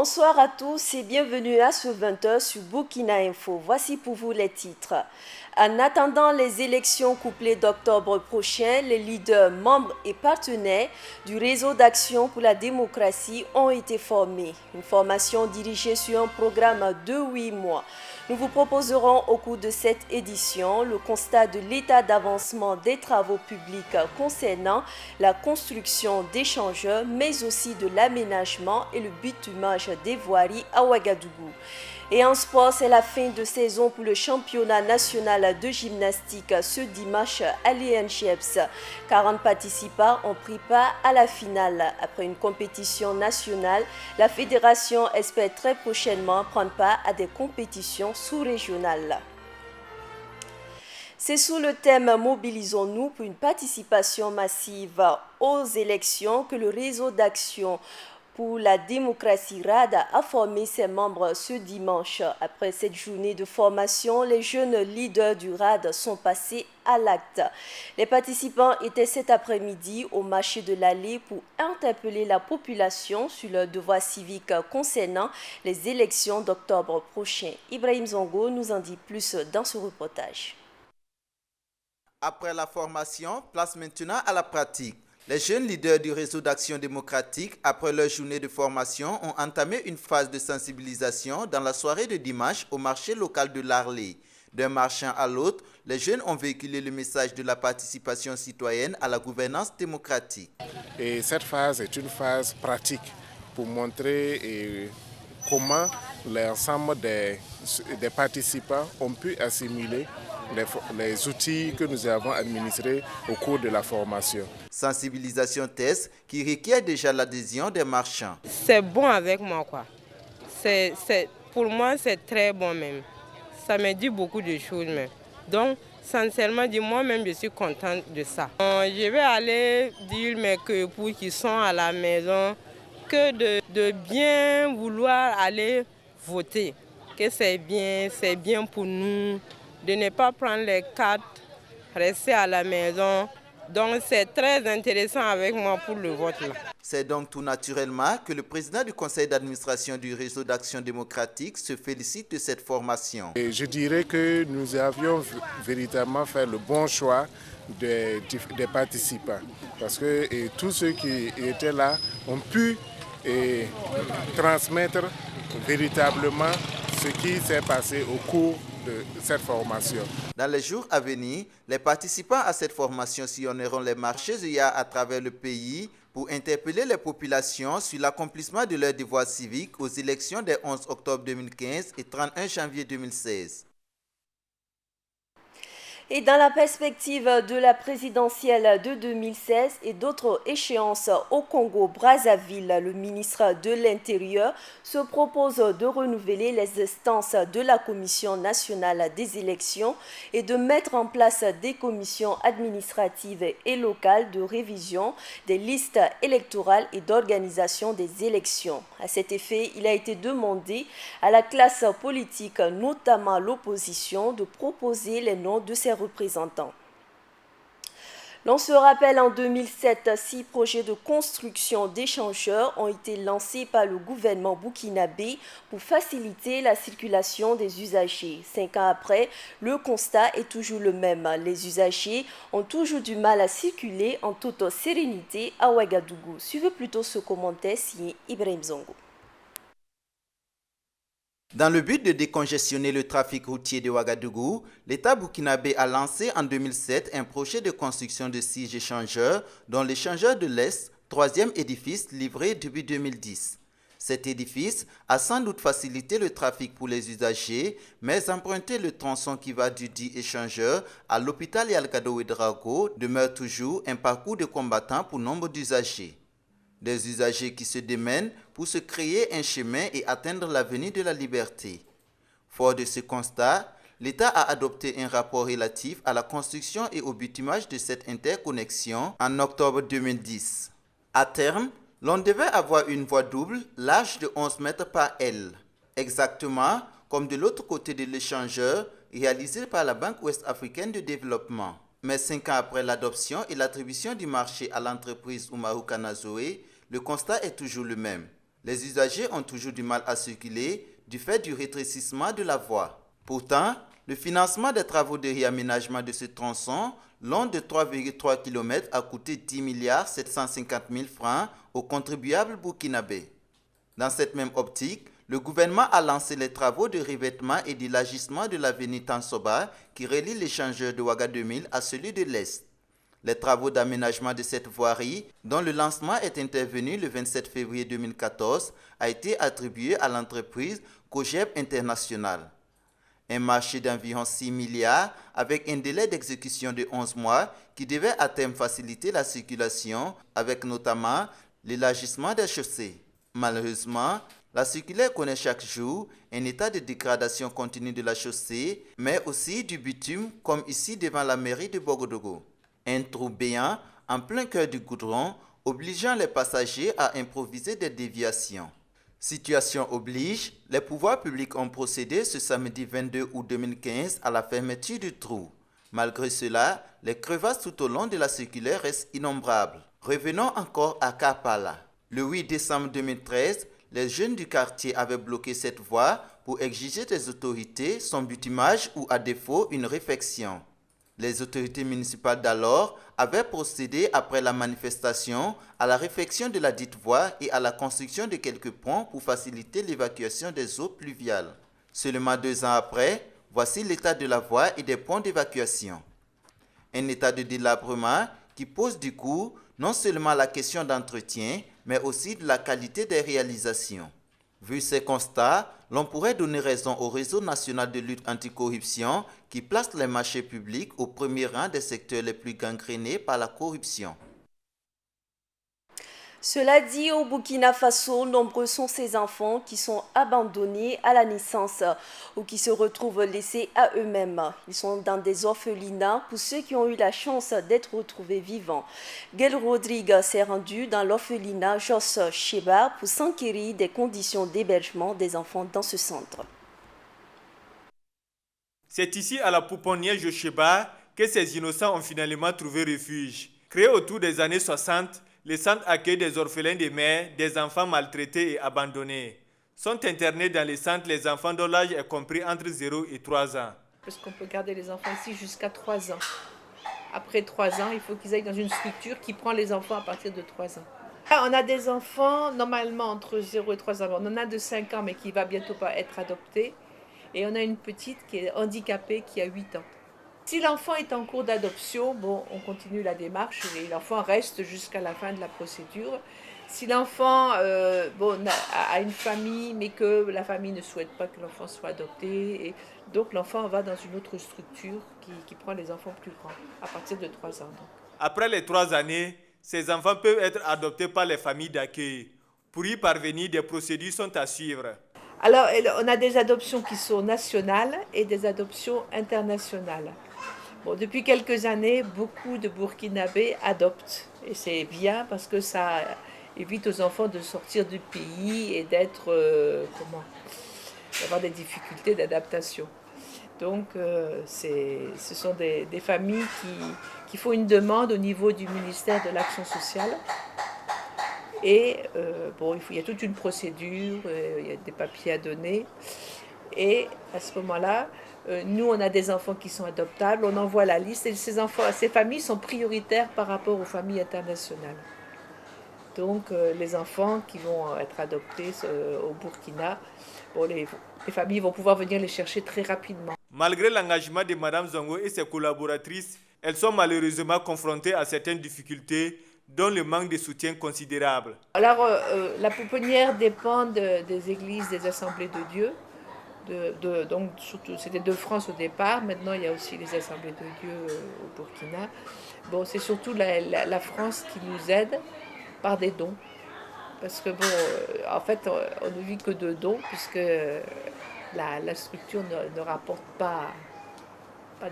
Bonsoir à tous et bienvenue à ce 20h sur Burkina Info. Voici pour vous les titres. En attendant les élections couplées d'octobre prochain, les leaders, membres et partenaires du réseau d'action pour la démocratie ont été formés. Une formation dirigée sur un programme de 8 mois. Nous vous proposerons au cours de cette édition le constat de l'état d'avancement des travaux publics concernant la construction d'échangeurs, mais aussi de l'aménagement et le bitumage des voiries à Ouagadougou. Et en sport, c'est la fin de saison pour le championnat national de gymnastique ce dimanche à l'INCHEPS. 40 participants ont pris part à la finale. Après une compétition nationale, la fédération espère très prochainement prendre part à des compétitions sous-régionales. C'est sous le thème « Mobilisons-nous pour une participation massive aux élections » que le réseau d'action pour la démocratie RAD a formé ses membres ce dimanche. Après cette journée de formation, les jeunes leaders du RAD sont passés à l'acte. Les participants étaient cet après-midi au marché de l'Allée pour interpeller la population sur leurs devoirs civiques concernant les élections d'octobre prochain. Ibrahim Zongo nous en dit plus dans ce reportage. Après la formation, place maintenant à la pratique. Les jeunes leaders du réseau d'action démocratique, après leur journée de formation, ont entamé une phase de sensibilisation dans la soirée de dimanche au marché local de l'Arlé. D'un marchand à l'autre, les jeunes ont véhiculé le message de la participation citoyenne à la gouvernance démocratique. Et cette phase est une phase pratique pour montrer comment l'ensemble des participants ont pu assimiler les outils que nous avons administrés au cours de la formation. Sensibilisation test qui requiert déjà l'adhésion des marchands. C'est bon avec moi, quoi. Pour moi, c'est très bon même. Ça me dit beaucoup de choses même. Donc, sincèrement, moi-même, je suis contente de ça. Je vais aller dire mes époux qui sont à la maison que de bien vouloir aller voter. Que c'est bien pour nous. De ne pas prendre les cartes, rester à la maison. Donc c'est très intéressant avec moi pour le vote là. C'est donc tout naturellement que le président du conseil d'administration du réseau d'action démocratique se félicite de cette formation. Et je dirais que nous avions véritablement fait le bon choix des participants. Parce que tous ceux qui étaient là ont pu transmettre véritablement ce qui s'est passé au cours de cette formation. Dans les jours à venir, les participants à cette formation sillonneront les marchés IA à travers le pays pour interpeller les populations sur l'accomplissement de leurs devoirs civiques aux élections des 11 octobre 2015 et 31 janvier 2016. Et dans la perspective de la présidentielle de 2016 et d'autres échéances au Congo-Brazzaville, le ministre de l'Intérieur se propose de renouveler les instances de la Commission nationale des élections et de mettre en place des commissions administratives et locales de révision des listes électorales et d'organisation des élections. À cet effet, il a été demandé à la classe politique, notamment l'opposition, de proposer les noms de ses représentants. L'on se rappelle en 2007, 6 projets de construction d'échangeurs ont été lancés par le gouvernement burkinabé pour faciliter la circulation des usagers. 5 ans après, le constat est toujours le même. Les usagers ont toujours du mal à circuler en toute sérénité à Ouagadougou. Suivez plutôt ce commentaire signé Ibrahim Zongo. Dans le but de décongestionner le trafic routier de Ouagadougou, l'État burkinabé a lancé en 2007 un projet de construction de 6 échangeurs, dont l'échangeur de l'Est, 3e édifice livré depuis 2010. Cet édifice a sans doute facilité le trafic pour les usagers, mais emprunter le tronçon qui va du dit échangeur à l'hôpital Yalgado Ouedraogo demeure toujours un parcours de combattant pour nombre d'usagers. Des usagers qui se démènent pour se créer un chemin et atteindre l'avenir de la liberté. Fort de ce constat, l'État a adopté un rapport relatif à la construction et au bitumage de cette interconnexion en octobre 2010. À terme, l'on devait avoir une voie double large de 11 mètres par aile, exactement comme de l'autre côté de l'échangeur réalisé par la Banque ouest-africaine de développement. Mais 5 ans après l'adoption et l'attribution du marché à l'entreprise Umaru Kanazoe, le constat est toujours le même. Les usagers ont toujours du mal à circuler du fait du rétrécissement de la voie. Pourtant, le financement des travaux de réaménagement de ce tronçon long de 3,3 km a coûté 10,750 milliards francs aux contribuables burkinabés. Dans cette même optique, le gouvernement a lancé les travaux de revêtement et d'élargissement de l'avenue Tansoba qui relie l'échangeur de Ouagadougou à celui de l'Est. Les travaux d'aménagement de cette voirie, dont le lancement est intervenu le 27 février 2014, a été attribué à l'entreprise Cogep International. Un marché d'environ 6 milliards avec un délai d'exécution de 11 mois qui devait à terme faciliter la circulation avec notamment l'élargissement des chaussées. Malheureusement, la circulaire connaît chaque jour un état de dégradation continue de la chaussée, mais aussi du bitume comme ici devant la mairie de Bogodogo. Un trou béant en plein cœur du goudron, obligeant les passagers à improviser des déviations. Situation oblige, les pouvoirs publics ont procédé ce samedi 22 août 2015 à la fermeture du trou. Malgré cela, les crevasses tout au long de la circulaire restent innombrables. Revenons encore à Kapala. Le 8 décembre 2013, les jeunes du quartier avaient bloqué cette voie pour exiger des autorités son bitumage ou à défaut une réfection. Les autorités municipales d'alors avaient procédé après la manifestation à la réfection de la dite voie et à la construction de quelques ponts pour faciliter l'évacuation des eaux pluviales. Seulement 2 ans après, voici l'état de la voie et des ponts d'évacuation. Un état de délabrement qui pose du coup non seulement la question d'entretien, mais aussi de la qualité des réalisations. Vu ces constats, l'on pourrait donner raison au réseau national de lutte anticorruption qui place les marchés publics au premier rang des secteurs les plus gangrénés par la corruption. Cela dit, au Burkina Faso, nombreux sont ces enfants qui sont abandonnés à la naissance ou qui se retrouvent laissés à eux-mêmes. Ils sont dans des orphelinats pour ceux qui ont eu la chance d'être retrouvés vivants. Gail Rodrigue s'est rendu dans l'orphelinat Jos Sheba pour s'enquérir des conditions d'hébergement des enfants dans ce centre. C'est ici à la pouponnière Josheba que ces innocents ont finalement trouvé refuge. Créé autour des années 60, les centres accueillent des orphelins de mères, des enfants maltraités et abandonnés. Sont internés dans les centres les enfants dont l'âge est compris entre 0 et 3 ans. Parce qu'on peut garder les enfants ici jusqu'à 3 ans. Après 3 ans, il faut qu'ils aillent dans une structure qui prend les enfants à partir de 3 ans. Là, on a des enfants normalement entre 0 et 3 ans. On en a de 5 ans mais qui va bientôt pas être adopté. Et on a une petite qui est handicapée qui a 8 ans. Si l'enfant est en cours d'adoption, bon, on continue la démarche et l'enfant reste jusqu'à la fin de la procédure. Si l'enfant a une famille, mais que la famille ne souhaite pas que l'enfant soit adopté, et donc l'enfant va dans une autre structure qui prend les enfants plus grands, à partir de 3 ans. Donc. Après les 3 années, ces enfants peuvent être adoptés par les familles d'accueil. Pour y parvenir, des procédures sont à suivre. Alors, on a des adoptions qui sont nationales et des adoptions internationales. Bon, depuis quelques années, beaucoup de Burkinabés adoptent. Et c'est bien parce que ça évite aux enfants de sortir du pays et d'avoir des difficultés d'adaptation. Donc, ce sont des familles qui font une demande au niveau du ministère de l'Action sociale. Et il y a toute une procédure, il y a des papiers à donner. Et à ce moment-là, nous, on a des enfants qui sont adoptables, on envoie la liste et ces familles sont prioritaires par rapport aux familles internationales. Donc, les enfants qui vont être adoptés au Burkina, les familles vont pouvoir venir les chercher très rapidement. Malgré l'engagement de Mme Zongo et ses collaboratrices, elles sont malheureusement confrontées à certaines difficultés, dont le manque de soutien considérable. Alors, la pouponnière dépend des églises, des assemblées de Dieu. Donc, surtout, c'était de France au départ. Maintenant, il y a aussi les assemblées de Dieu au Burkina. Bon, c'est surtout la France qui nous aide par des dons. Parce que, en fait, on ne vit que de dons, puisque la structure ne rapporte pas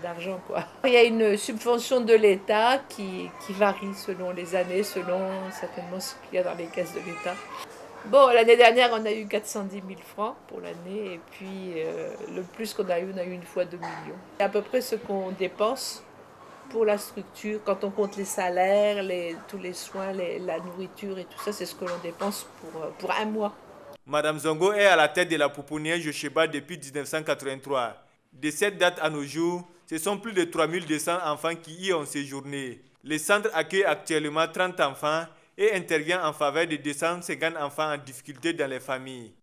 d'argent, quoi. Il y a une subvention de l'État qui varie selon les années, selon certainement ce qu'il y a dans les caisses de l'État. Bon, l'année dernière, on a eu 410 000 francs pour l'année, et puis le plus qu'on a eu une fois 2 millions. C'est à peu près ce qu'on dépense pour la structure, quand on compte les salaires, tous les soins, la nourriture et tout ça, c'est ce que l'on dépense pour un mois. Madame Zongo est à la tête de la pouponnière Josheba depuis 1983. De cette date à nos jours, ce sont plus de 3200 enfants qui y ont séjourné. Le centre accueille actuellement 30 enfants et intervient en faveur de 250 enfants en difficulté dans les familles.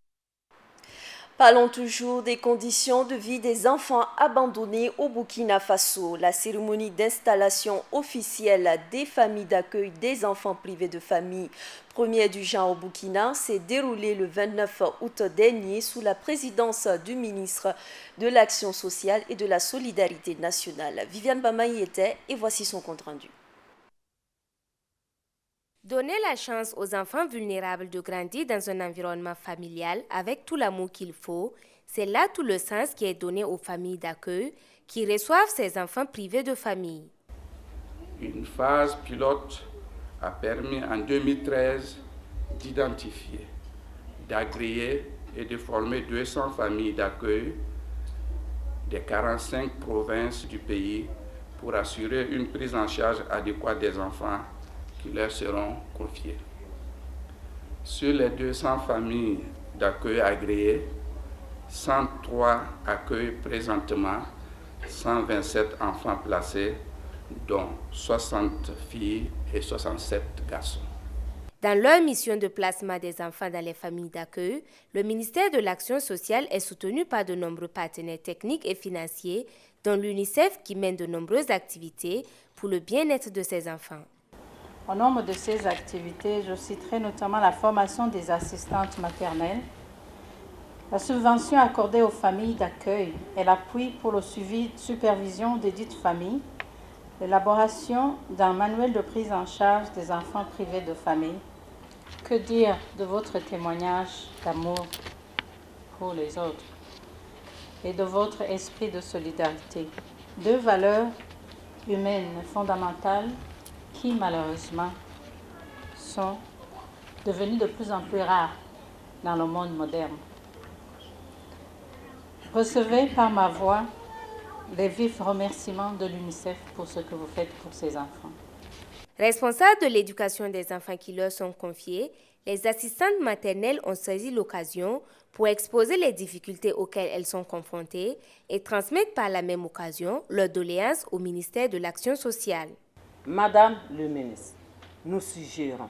Parlons toujours des conditions de vie des enfants abandonnés au Burkina Faso. La cérémonie d'installation officielle des familles d'accueil des enfants privés de famille, première du genre au Burkina, s'est déroulée le 29 août dernier sous la présidence du ministre de l'Action sociale et de la solidarité nationale. Viviane Bama y était et voici son compte-rendu. Donner la chance aux enfants vulnérables de grandir dans un environnement familial avec tout l'amour qu'il faut, c'est là tout le sens qui est donné aux familles d'accueil qui reçoivent ces enfants privés de famille. Une phase pilote a permis en 2013 d'identifier, d'agréer et de former 200 familles d'accueil des 45 provinces du pays pour assurer une prise en charge adéquate des enfants qui leur seront confiés. Sur les 200 familles d'accueil agréées, 103 accueillent présentement 127 enfants placés, dont 60 filles et 67 garçons. Dans leur mission de placement des enfants dans les familles d'accueil, le ministère de l'Action sociale est soutenu par de nombreux partenaires techniques et financiers, dont l'UNICEF qui mène de nombreuses activités pour le bien-être de ces enfants. Au nombre de ces activités, je citerai notamment la formation des assistantes maternelles, la subvention accordée aux familles d'accueil et l'appui pour le suivi de supervision des dites familles, l'élaboration d'un manuel de prise en charge des enfants privés de famille. Que dire de votre témoignage d'amour pour les autres et de votre esprit de solidarité, deux valeurs humaines fondamentales qui malheureusement sont devenues de plus en plus rares dans le monde moderne. Recevez par ma voix les vifs remerciements de l'UNICEF pour ce que vous faites pour ces enfants. Responsables de l'éducation des enfants qui leur sont confiés, les assistantes maternelles ont saisi l'occasion pour exposer les difficultés auxquelles elles sont confrontées et transmettre par la même occasion leurs doléances au ministère de l'Action sociale. Madame le ministre, nous suggérons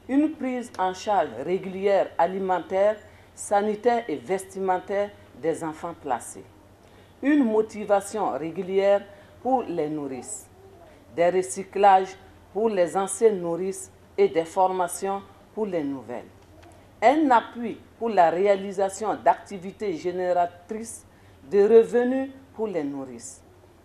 une prise en charge régulière alimentaire, sanitaire et vestimentaire des enfants placés, une motivation régulière pour les nourrices, des recyclages pour les anciennes nourrices et des formations pour les nouvelles, un appui pour la réalisation d'activités génératrices de revenus pour les nourrices.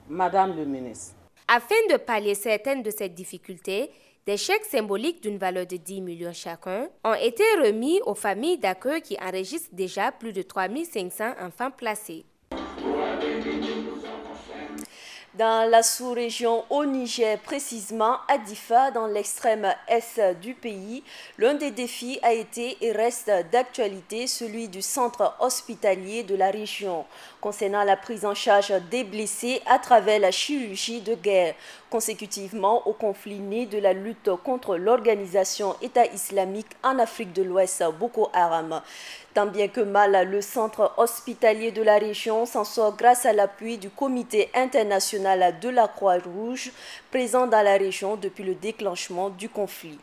Madame le ministre, afin de pallier certaines de ces difficultés, des chèques symboliques d'une valeur de 10 millions chacun ont été remis aux familles d'accueil qui enregistrent déjà plus de 3500 enfants placés. Dans la sous-région au Niger, précisément à Difa, dans l'extrême est du pays, l'un des défis a été et reste d'actualité, celui du centre hospitalier de la région, concernant la prise en charge des blessés à travers la chirurgie de guerre, consécutivement au conflit né de la lutte contre l'organisation État islamique en Afrique de l'Ouest, Boko Haram. Tant bien que mal, le centre hospitalier de la région s'en sort grâce à l'appui du Comité international de la Croix-Rouge, présent dans la région depuis le déclenchement du conflit.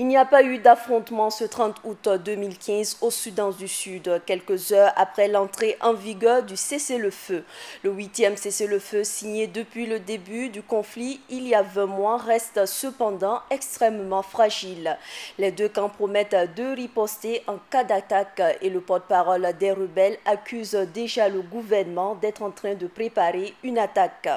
Il n'y a pas eu d'affrontement ce 30 août 2015 au Soudan du Sud, quelques heures après l'entrée en vigueur du cessez-le-feu. Le 8e cessez-le-feu signé depuis le début du conflit il y a 20 mois reste cependant extrêmement fragile. Les deux camps promettent de riposter en cas d'attaque et le porte-parole des rebelles accuse déjà le gouvernement d'être en train de préparer une attaque.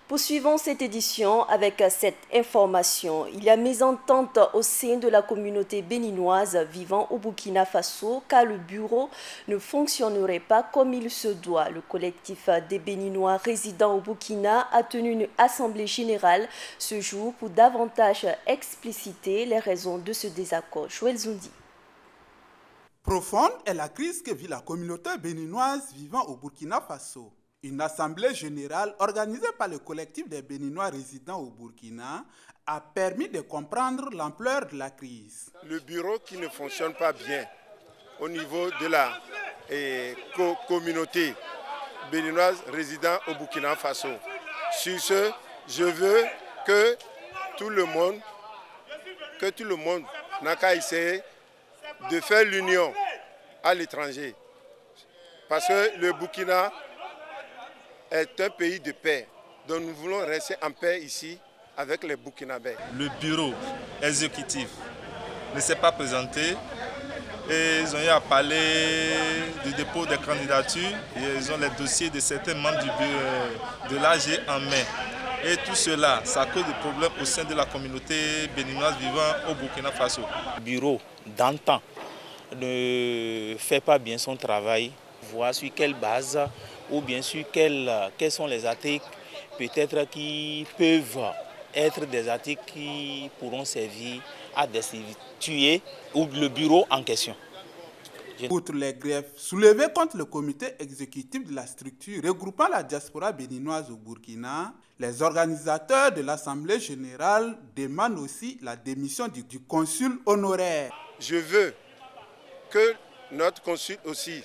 Poursuivons cette édition avec cette information. Il y a mésentente au sein de la communauté béninoise vivant au Burkina Faso car le bureau ne fonctionnerait pas comme il se doit. Le collectif des Béninois résidant au Burkina a tenu une assemblée générale ce jour pour davantage expliciter les raisons de ce désaccord. Joël Zoundi. Profonde est la crise que vit la communauté béninoise vivant au Burkina Faso. Une assemblée générale organisée par le collectif des Béninois résidant au Burkina a permis de comprendre l'ampleur de la crise. Le bureau qui ne fonctionne pas bien au niveau de la communauté béninoise résidant au Burkina Faso. Sur ce, je veux que tout le monde n'a qu'à essayer de faire l'union à l'étranger. Parce que le Burkina est un pays de paix. Donc nous voulons rester en paix ici avec les Burkinabés. Le bureau exécutif ne s'est pas présenté et ils ont eu à parler du dépôt des candidatures et ils ont les dossiers de certains membres du bureau de l'AG en main. Et tout cela, ça cause des problèmes au sein de la communauté béninoise vivant au Burkina Faso. Le bureau d'antan ne fait pas bien son travail. Voir sur quelle base ou bien sûr quels sont les articles peut-être qui peuvent être des articles qui pourront servir à destituer le bureau en question. Outre les griefs soulevés contre le comité exécutif de la structure regroupant la diaspora béninoise au Burkina, les organisateurs de l'Assemblée générale demandent aussi la démission du consul honoraire. Je veux que notre consul aussi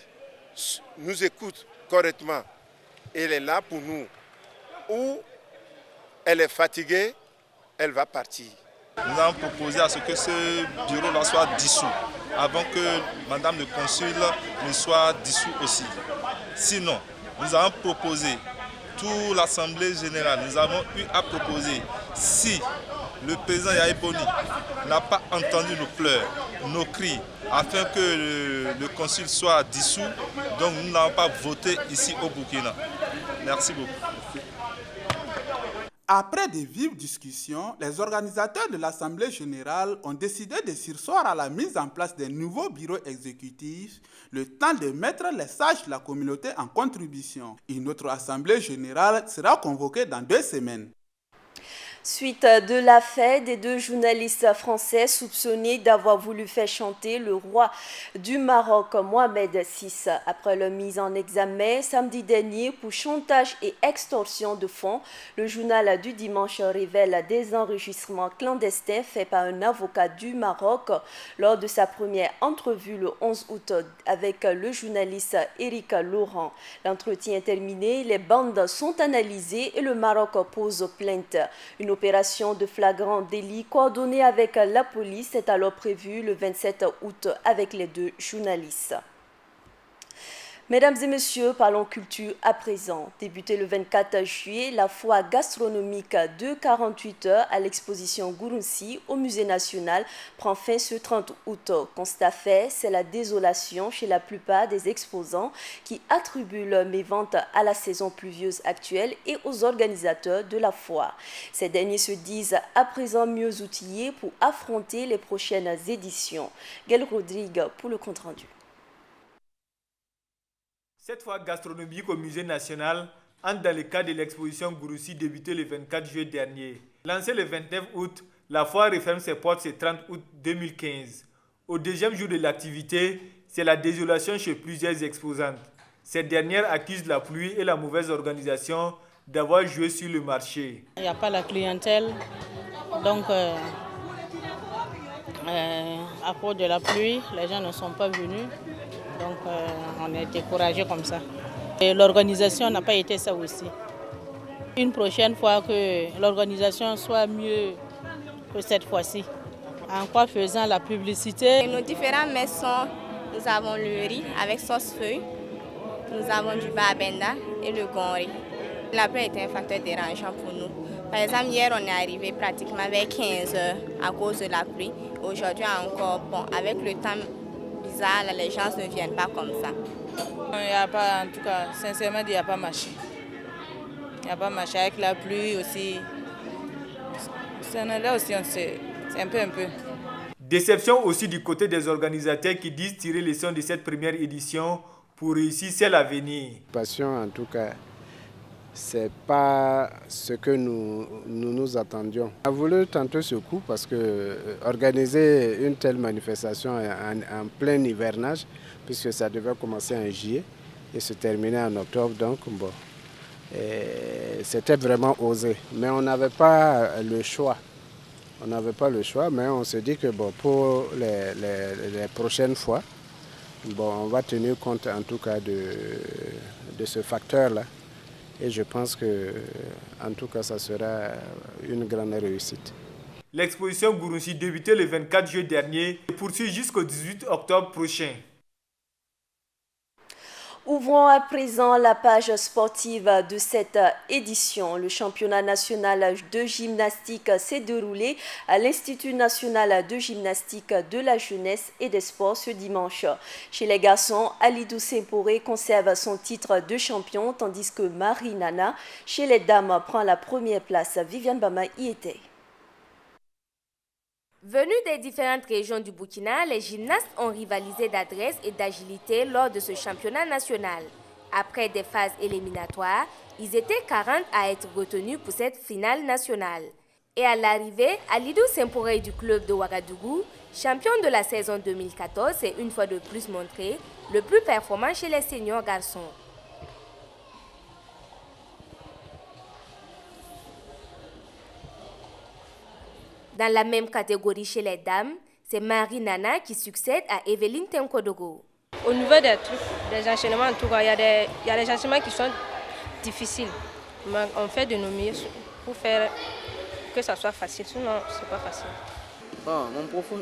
nous écoute correctement. Elle est là pour nous. Ou elle est fatiguée, elle va partir. Nous avons proposé à ce que ce bureau-là soit dissous, avant que Madame le Consul ne soit dissous aussi. Sinon, nous avons proposé, toute l'Assemblée générale, nous avons eu à proposer, si le président Yahya Boni n'a pas entendu nos pleurs, nos cris, afin que le consul soit dissous, donc nous n'avons pas voté ici au Burkina. Merci beaucoup. Après de vives discussions, les organisateurs de l'Assemblée générale ont décidé de surseoir à la mise en place d'un nouveau bureau exécutif, le temps de mettre les sages de la communauté en contribution. Une autre Assemblée générale sera convoquée dans 2 semaines. Suite de l'affaire des 2 journalistes français soupçonnés d'avoir voulu faire chanter le roi du Maroc, Mohamed VI, après leur mise en examen samedi dernier pour chantage et extorsion de fonds, le journal du dimanche révèle des enregistrements clandestins faits par un avocat du Maroc lors de sa première entrevue le 11 août avec le journaliste Éric Laurent. L'entretien terminé, les bandes sont analysées et le Maroc pose plainte. Une opération de flagrant délit coordonnée avec la police est alors prévue le 27 août avec les 2 journalistes. Mesdames et messieurs, parlons culture à présent. Débutée le 24 juillet, la foire gastronomique de 48 heures à l'exposition Gouroussi au Musée national prend fin ce 30 août. Constat fait, c'est la désolation chez la plupart des exposants qui attribuent leur mévente à la saison pluvieuse actuelle et aux organisateurs de la foire. Ces derniers se disent à présent mieux outillés pour affronter les prochaines éditions. Gaël Rodrigue pour le compte-rendu. Cette fois gastronomique au Musée national entre dans le cadre de l'exposition Gouroussi débutée le 24 juillet dernier. Lancée le 29 août, la foire referme ses portes ce 30 août 2015. Au 2e jour de l'activité, c'est la désolation chez plusieurs exposantes. Ces dernières accusent la pluie et la mauvaise organisation d'avoir joué sur le marché. Il n'y a pas la clientèle, donc à cause de la pluie, les gens ne sont pas venus. Donc on est découragé comme ça. Et l'organisation n'a pas été ça aussi. Une prochaine fois que l'organisation soit mieux que cette fois-ci. En quoi faisant la publicité. Nos différents mets sont, nous avons le riz avec sauce feuille, nous avons du babenda et le gongri. La pluie était un facteur dérangeant pour nous. Par exemple, hier on est arrivé pratiquement vers 15 heures à cause de la pluie. Aujourd'hui encore, bon, avec le temps bizarre, les gens ne viennent pas comme ça. Il n'y a pas, en tout cas, sincèrement, il n'y a pas marché. Il n'y a pas marché avec la pluie aussi. Là aussi, c'est un peu. Déception aussi du côté des organisateurs qui disent tirer les leçons de cette première édition pour réussir celle à venir. Passion, en tout cas, c'est pas ce que nous attendions. On a voulu tenter ce coup parce que organiser une telle manifestation en plein hivernage, puisque ça devait commencer en juillet et se terminer en octobre, donc bon, C'était vraiment osé. Mais on n'avait pas le choix. On n'avait pas le choix, mais on se dit que bon, pour les prochaines fois, bon, on va tenir compte en tout cas de ce facteur-là. Et je pense que, en tout cas, ça sera une grande réussite. L'exposition Gurunsi débutait le 24 juillet dernier et poursuit jusqu'au 18 octobre prochain. Ouvrons à présent la page sportive de cette édition. Le championnat national de gymnastique s'est déroulé à l'Institut national de gymnastique de la jeunesse et des sports ce dimanche. Chez les garçons, Alidou Semporé conserve son titre de champion, tandis que Marie Nana, chez les dames, prend la première place. Viviane Bama y était. Venus des différentes régions du Burkina, les gymnastes ont rivalisé d'adresse et d'agilité lors de ce championnat national. Après des phases éliminatoires, ils étaient 40 à être retenus pour cette finale nationale. Et à l'arrivée, Alidou Semporé du club de Ouagadougou, champion de la saison 2014, s'est une fois de plus montré le plus performant chez les seniors garçons. Dans la même catégorie chez les dames, c'est Marie Nana qui succède à Evelyne Tenkodogo. Au niveau des trucs, des enchaînements, en tout cas, il y a des enchaînements qui sont difficiles. Mais on fait de nos mieux pour faire que ça soit facile, sinon ce n'est pas facile. Bon,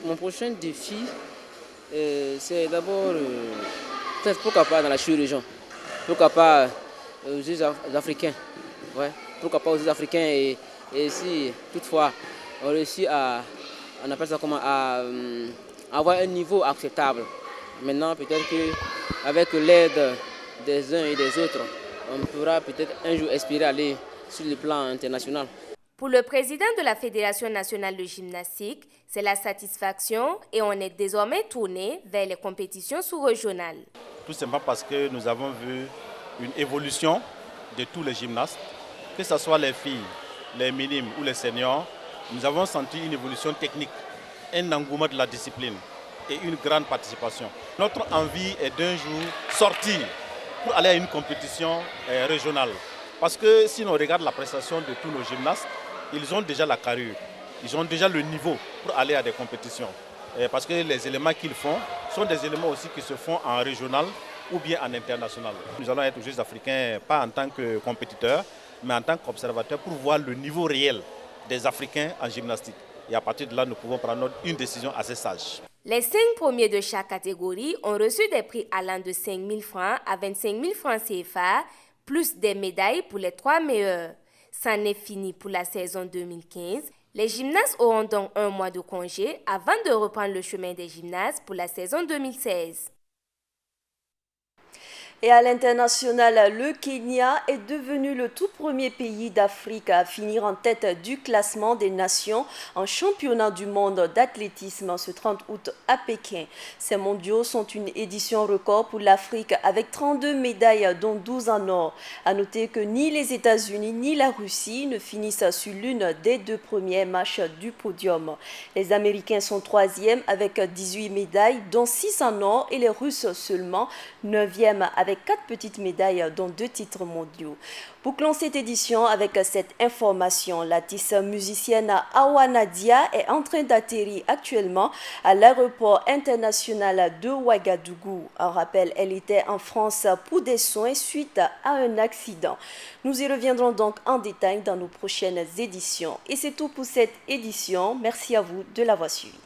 mon prochain défi, c'est d'abord, peut-être pourquoi pas dans la sous-région, pourquoi pas aux Jeux africains, ouais, pourquoi pas aux Jeux africains et si toutefois on réussit à avoir un niveau acceptable. Maintenant, peut-être qu'avec l'aide des uns et des autres, on pourra peut-être un jour espérer aller sur le plan international. Pour le président de la Fédération nationale de gymnastique, c'est la satisfaction et on est désormais tourné vers les compétitions sous-régionales. Tout simplement parce que nous avons vu une évolution de tous les gymnastes, que ce soit les filles, les minimes ou les seniors. Nous avons senti une évolution technique, un engouement de la discipline et une grande participation. Notre envie est d'un jour sortir pour aller à une compétition régionale. Parce que si on regarde la prestation de tous nos gymnastes, ils ont déjà la carrure, ils ont déjà le niveau pour aller à des compétitions. Parce que les éléments qu'ils font sont des éléments aussi qui se font en régional ou bien en international. Nous allons être aux Jeux africains, pas en tant que compétiteurs, mais en tant qu'observateurs pour voir le niveau réel des Africains en gymnastique. Et à partir de là, nous pouvons prendre une décision assez sage. Les 5 premiers de chaque catégorie ont reçu des prix allant de 5 000 francs à 25 000 francs CFA, plus des médailles pour les 3 meilleurs. C'en est fini pour la saison 2015. Les gymnastes auront donc un mois de congé avant de reprendre le chemin des gymnases pour la saison 2016. Et à l'international, le Kenya est devenu le tout premier pays d'Afrique à finir en tête du classement des nations en championnat du monde d'athlétisme ce 30 août à Pékin. Ces mondiaux sont une édition record pour l'Afrique avec 32 médailles dont 12 en or. À noter que ni les États-Unis ni la Russie ne finissent sur l'une des 2 premières marches du podium. Les Américains sont 3e avec 18 médailles dont 6 en or et les Russes seulement 9e avec 4 petites médailles dont 2 titres mondiaux. Bouclons cette édition avec cette information. L'artiste musicienne Awa Nadia est en train d'atterrir actuellement à l'aéroport international de Ouagadougou. En rappel, elle était en France pour des soins suite à un accident. Nous y reviendrons donc en détail dans nos prochaines éditions. Et c'est tout pour cette édition. Merci à vous de l'avoir suivi.